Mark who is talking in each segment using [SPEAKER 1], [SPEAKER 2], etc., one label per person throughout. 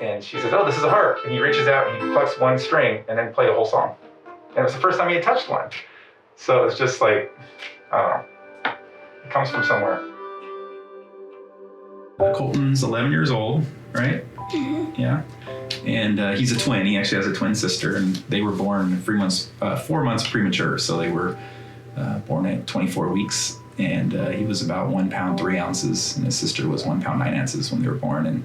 [SPEAKER 1] And she says, "Oh, this is a harp." And he reaches out and he plucks one string and then played a whole song. And it was the first time he had touched one. So it's just like, I don't know, it comes from somewhere. Colton's 11 years old, right? Mm-hmm. Yeah. And he's a twin. He actually has a twin sister, and they were born 4 months premature. So they were born at 24 weeks, and he was about 1 pound 3 ounces, and his sister was 1 pound 9 ounces when they were born. And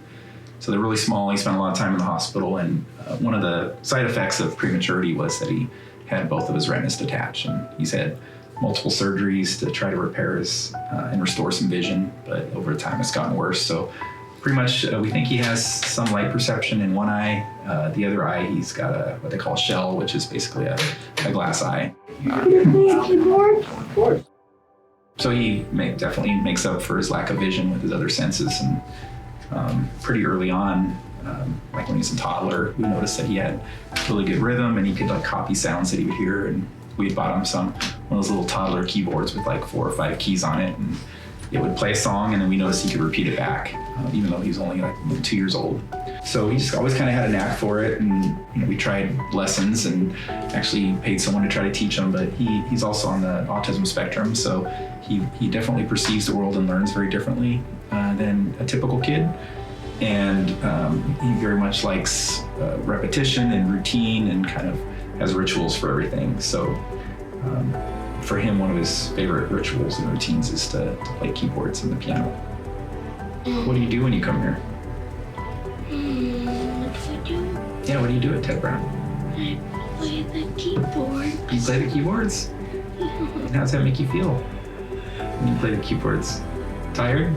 [SPEAKER 1] so they're really small. He spent a lot of time in the hospital, and one of the side effects of prematurity was that he had both of his retinas detached, and he's had multiple surgeries to try to repair his and restore some vision, but over time it's gotten worse. So pretty much we think he has some light perception in one eye. The other eye, he's got what they call a shell, which is basically a glass eye.
[SPEAKER 2] Keyboard? Of course.
[SPEAKER 1] So he definitely makes up for his lack of vision with his other senses. And pretty early on, like when he was a toddler, we noticed that he had really good rhythm and he could like copy sounds that he would hear. And we bought him one of those little toddler keyboards with like 4 or 5 keys on it, and it would play a song, and then we noticed he could repeat it back, even though he was only like 2 years old. So he just always kind of had a knack for it, and we tried lessons and actually paid someone to try to teach him. But he's also on the autism spectrum, so he definitely perceives the world and learns very differently than a typical kid. And he very much likes repetition and routine, and kind of has rituals for everything. So for him, one of his favorite rituals and routines is to play keyboards and the piano. What do you do when you come here?
[SPEAKER 2] What do I do?
[SPEAKER 1] Yeah, what do you do at Ted Brown?
[SPEAKER 2] I play the keyboard.
[SPEAKER 1] You play the keyboards?
[SPEAKER 2] Yeah.
[SPEAKER 1] And how does that make you feel when you play the keyboards? Tired?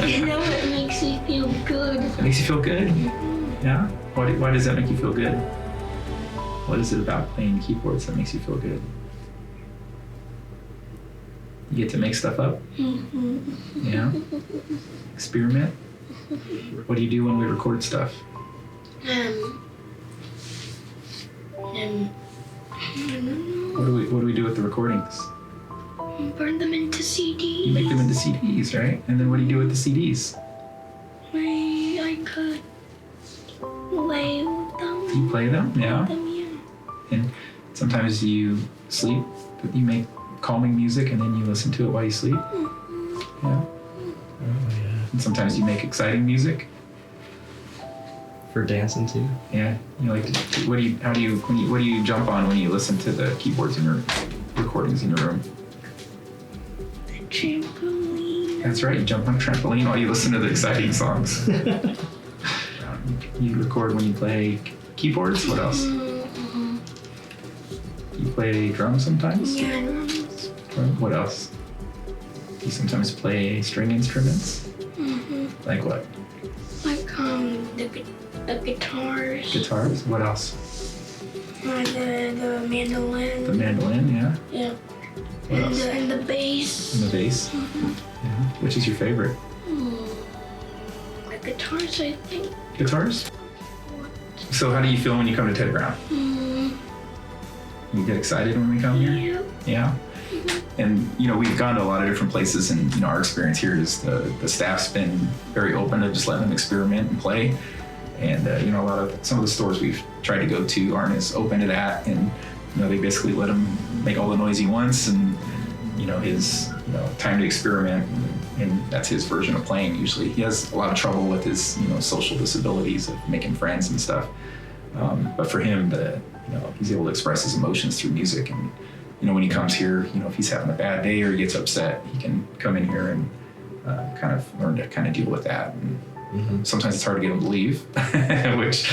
[SPEAKER 2] You know, it makes me feel good.
[SPEAKER 1] It makes you feel good?
[SPEAKER 2] Mm-hmm.
[SPEAKER 1] Yeah? Why does that make you feel good? What is it about playing keyboards that makes you feel good? You get to make stuff up?
[SPEAKER 2] Mm-hmm.
[SPEAKER 1] Yeah? Experiment? What do you do when we record stuff?
[SPEAKER 2] I don't know.
[SPEAKER 1] What do we do with the recordings?
[SPEAKER 2] Burn them into CDs.
[SPEAKER 1] You make them into CDs, right? And then what do you do with the CDs?
[SPEAKER 2] I could play with them.
[SPEAKER 1] You play them? Yeah. And sometimes you sleep, but you make calming music and then you listen to it while you sleep.
[SPEAKER 2] Mm-hmm.
[SPEAKER 1] Yeah.
[SPEAKER 3] Oh yeah.
[SPEAKER 1] And sometimes you make exciting music.
[SPEAKER 3] For dancing too.
[SPEAKER 1] Yeah. You know, like, what do you jump on when you listen to the keyboards in your recordings in your room?
[SPEAKER 2] The trampoline.
[SPEAKER 1] That's right. You jump on a trampoline while you listen to the exciting songs. You record when you play keyboards. What else?
[SPEAKER 2] Mm-hmm.
[SPEAKER 1] You play drums sometimes?
[SPEAKER 2] Yeah, drums.
[SPEAKER 1] What else? You sometimes play string instruments?
[SPEAKER 2] Mm-hmm.
[SPEAKER 1] Like what?
[SPEAKER 2] Like the guitars.
[SPEAKER 1] Guitars? What else?
[SPEAKER 2] The mandolin.
[SPEAKER 1] The mandolin, yeah.
[SPEAKER 2] Yeah.
[SPEAKER 1] What else?
[SPEAKER 2] And the bass.
[SPEAKER 1] And the bass?
[SPEAKER 2] Mm-hmm.
[SPEAKER 1] Yeah. Which is your favorite?
[SPEAKER 2] The guitars, I think.
[SPEAKER 1] Guitars? So how do you feel when you come to Ted Brown? You get excited when we come here?
[SPEAKER 2] Yeah.
[SPEAKER 1] Yeah. And, you know, we've gone to a lot of different places, and, you know, our experience here is the staff's been very open to just letting them experiment and play. And, you know, some of the stores we've tried to go to aren't as open to that. And, you know, they basically let him make all the noise he wants, and, you know, his, you know, time to experiment. And that's his version of playing usually. He has a lot of trouble with his, you know, social disabilities of making friends and stuff. But for him, you know, he's able to express his emotions through music. And, you know, when he comes here, you know, if he's having a bad day or he gets upset, he can come in here and kind of learn to kind of deal with that. And sometimes it's hard to get him to leave, which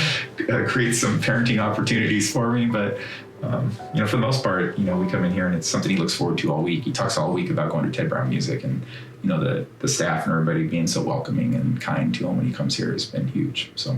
[SPEAKER 1] creates some parenting opportunities for me. But, you know, for the most part, you know, we come in here and it's something he looks forward to all week. He talks all week about going to Ted Brown Music, and, you know, the staff and everybody being so welcoming and kind to him when he comes here has been huge. So